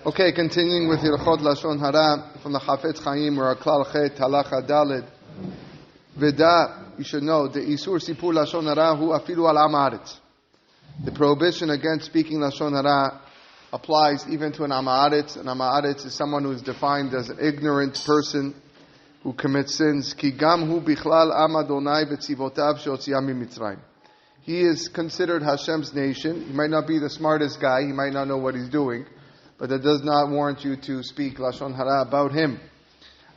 Okay, continuing with Hilchot Lashon Hara from the Hafetz Chaim, or Klal Chet Halacha Daled. Veda, you should know, the Isur Sipur Lashon Hara hu afilu al am haaretz. The prohibition against speaking Lashon Hara applies even to an am haaretz. An am haaretz is someone who is defined as an ignorant person who commits sins. Ki gam hu bichlal am Adonai v'tzivotav sheotziam miMitzrayim. He is considered Hashem's nation. He might not be the smartest guy. He might not know what he's doing. But that does not warrant you to speak Lashon Hara about him.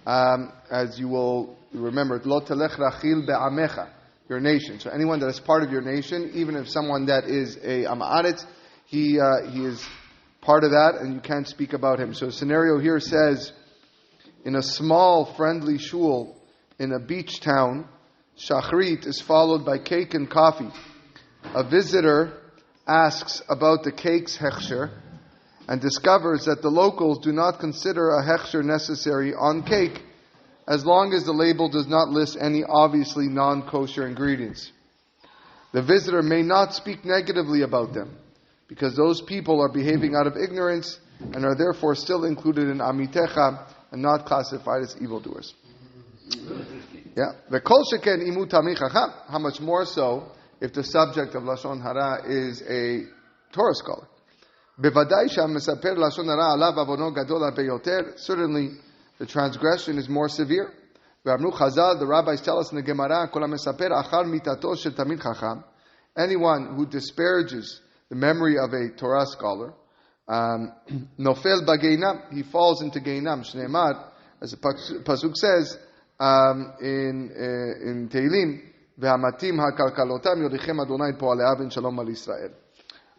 As you will remember, Lo telech rachil be'amecha, your nation. So anyone that is part of your nation, even if someone that is a am haaretz, he is part of that, and you can't speak about him. So the scenario here says, in a small, friendly shul, in a beach town, Shachrit is followed by cake and coffee. A visitor asks about the cake's hechsher, and discovers that the locals do not consider a hechsher necessary on cake, as long as the label does not list any obviously non-kosher ingredients. The visitor may not speak negatively about them, because those people are behaving out of ignorance, and are therefore still included in amitecha, and not classified as evildoers. Yeah. V'kol sheken imu tamid chacham. How much more so if the subject of Lashon Hara is a Torah scholar. Certainly, the transgression is more severe. The rabbis tell us in the Gemara, anyone who disparages the memory of a Torah scholar, nofel bageinam, he falls into geinam. Shneimar, as the pasuk says in Tehillim, ve'hamatim hakalkalotam yolichem Adonai po'alei avin shalom al Yisrael.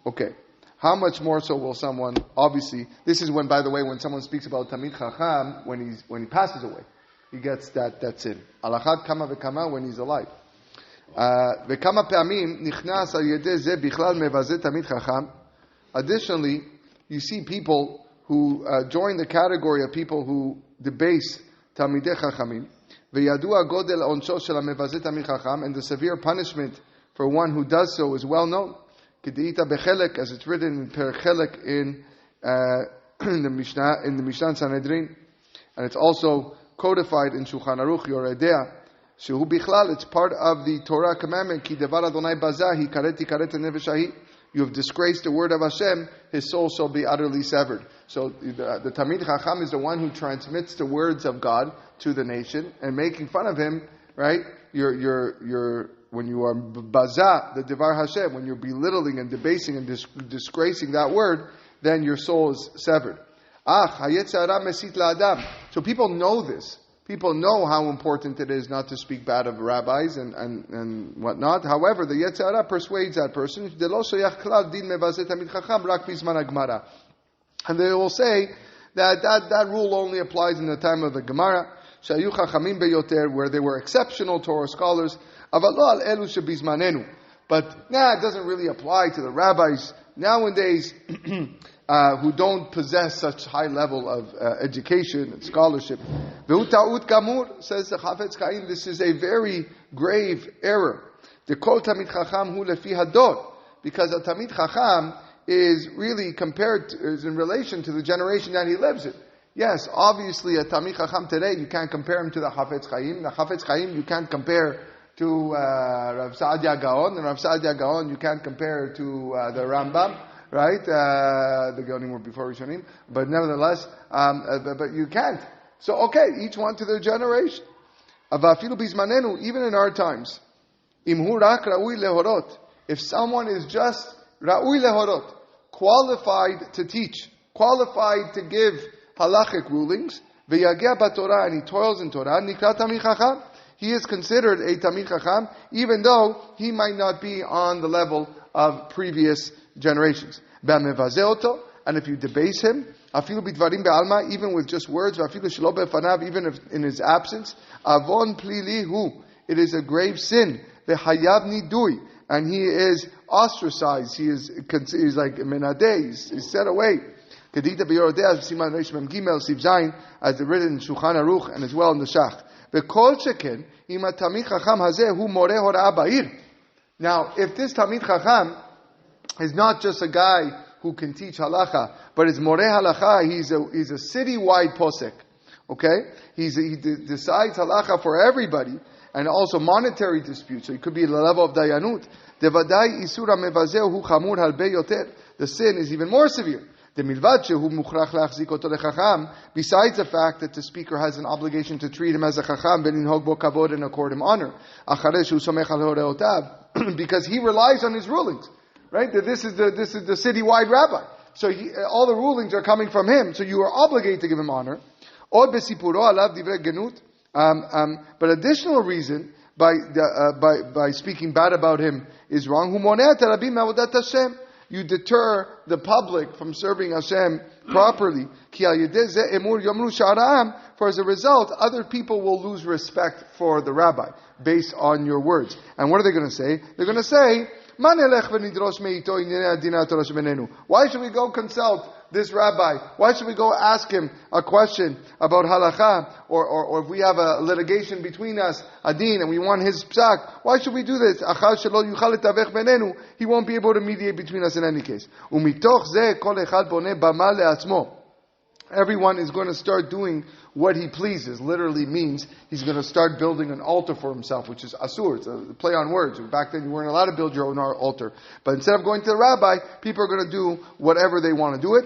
Okay. How much more so will someone, obviously, this is when, by the way, when someone speaks about Tamid Chacham, when he passes away, he gets that sin. Alachat kama v'kama when he's alive. V'kama pe'amim nichnas al yedeh zeh bichlal mevazeh Tamid Chacham. Additionally, you see people who join the category of people who debase Tamidei Chachamim. V'yadua godel onsho shel mevazeh Tamid Chacham, and the severe punishment for one who does so is well known. As it's written in Perchelek in the Mishnah Sanhedrin, and it's also codified in Shulchan Aruch Yoredea. Shehu bichlal, it's part of the Torah commandment. Ki devar Adonai bazahi kareti nefeshahi. You have disgraced the word of Hashem. His soul shall be utterly severed. So the Tamid Chacham is the one who transmits the words of God to the nation, and making fun of him. Right? You're when you are baza, the Devar Hashem, when you're belittling and debasing and disgracing that word, then your soul is severed. So people know this. People know how important it is not to speak bad of rabbis and whatnot. However, the Yetzer Hara persuades that person. And they will say that rule only applies in the time of the Gemara, where they were exceptional Torah scholars. But it doesn't really apply to the rabbis nowadays who don't possess such high level of education and scholarship. Says the Hafetz Chaim, this is a very grave error. The kol tamid chacham hu lefi hador, because a tamid chacham is really is in relation to the generation that he lives in. Yes, obviously a tamid chacham today, you can't compare him to the Hafetz Chaim. The Hafetz Chaim you can't compare to Rav Saadia Gaon, and Rav Saadia Gaon you can't compare to the Rambam, right? The Gaonim were before Rishonim, but nevertheless, but you can't. So okay, each one to their generation. Avafilu bizmanenu, even in our times, imhu rak ra'ui lehorot. If someone is just ra'ui lehorot, qualified to teach, qualified to give halachic rulings, v'yageh b'Torah, and he toils in Torah, nikra tamid chacham. He is considered a Tamid Chacham, even though he might not be on the level of previous generations. And if you debase him, even with just words, even if in his absence, avon plilihu, it is a grave sin. And he is ostracized. He is like menadeh. He's set away. As written in Shulchan Aruch and as well in the Shach. Now, if this Tamid Chacham is not just a guy who can teach halacha, but it's moreh halacha. He's a city-wide posek. Okay, he decides halacha for everybody, and also monetary disputes. So it could be at the level of dayanut. Devadai isura mevazeh hu chamur halbe yoter. The sin is even more severe. Besides the fact that the speaker has an obligation to treat him as a chacham, and accord him honor, because he relies on his rulings, right? That this is the citywide rabbi, so all the rulings are coming from him. So you are obligated to give him honor. But additional reason by speaking bad about him is wrong. You deter the public from serving Hashem properly. For as a result, other people will lose respect for the rabbi based on your words. And what are they going to say? They're going to say, why should we go consult this rabbi? Why should we go ask him a question about halacha? Or if we have a litigation between us, adin, and we want his psak, why should we do this? He won't be able to mediate between us in any case. Everyone is going to start doing what he pleases. Literally means he's going to start building an altar for himself, which is asur. It's a play on words. Back then you weren't allowed to build your own altar. But instead of going to the rabbi, people are going to do whatever they want to do it.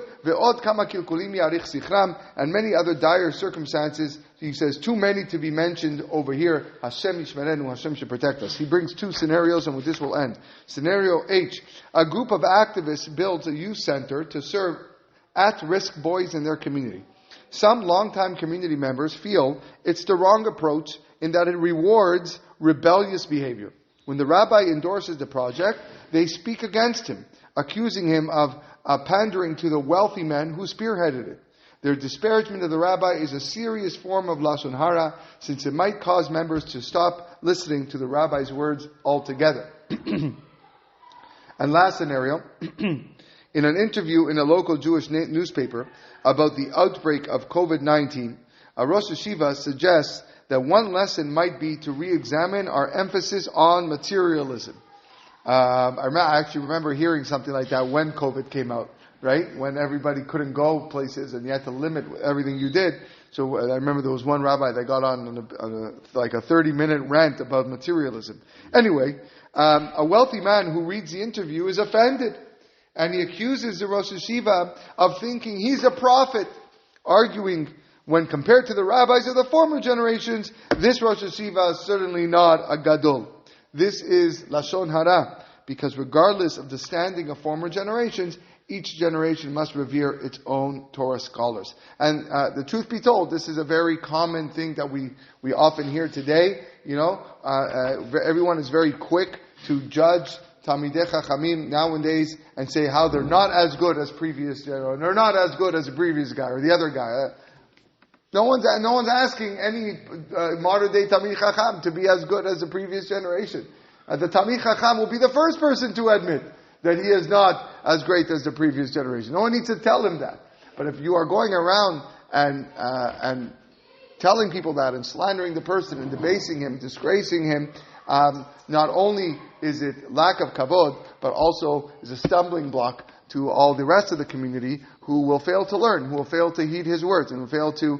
And many other dire circumstances. He says too many to be mentioned over here. Hashem yishmerenu, Hashem should protect us. He brings two scenarios, and with this we'll end. Scenario H. A group of activists builds a youth center to serve at-risk boys in their community. Some longtime community members feel it's the wrong approach in that it rewards rebellious behavior. When the rabbi endorses the project, they speak against him, accusing him of pandering to the wealthy men who spearheaded it. Their disparagement of the rabbi is a serious form of Lashon Hara, since it might cause members to stop listening to the rabbi's words altogether. And last scenario, in an interview in a local Jewish newspaper about the outbreak of COVID-19, a Rosh Yeshiva suggests that one lesson might be to re-examine our emphasis on materialism. I actually remember hearing something like that when COVID came out, right? When everybody couldn't go places and you had to limit everything you did. So I remember there was one rabbi that got on like a 30-minute rant about materialism. Anyway, a wealthy man who reads the interview is offended. And he accuses the Rosh Yeshiva of thinking he's a prophet, arguing when compared to the rabbis of the former generations, this Rosh Yeshiva is certainly not a gadol. This is Lashon Hara, because regardless of the standing of former generations, each generation must revere its own Torah scholars. And the truth be told, this is a very common thing that we often hear today. Everyone is very quick to judge Talmidei Chachamim nowadays and say how they're not as good as previous, or they're not as good as the previous guy or the other guy. No one's asking any modern day Talmid Chacham to be as good as the previous generation. The Talmid Chacham will be the first person to admit that he is not as great as the previous generation. No one needs to tell him that. But if you are going around and telling people that and slandering the person and debasing him, disgracing him, not only is it lack of kavod, but also is a stumbling block to all the rest of the community who will fail to learn, who will fail to heed his words, and will fail to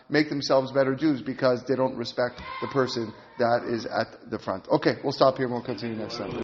make themselves better Jews because they don't respect the person that is at the front. Okay, we'll stop here and we'll continue next time.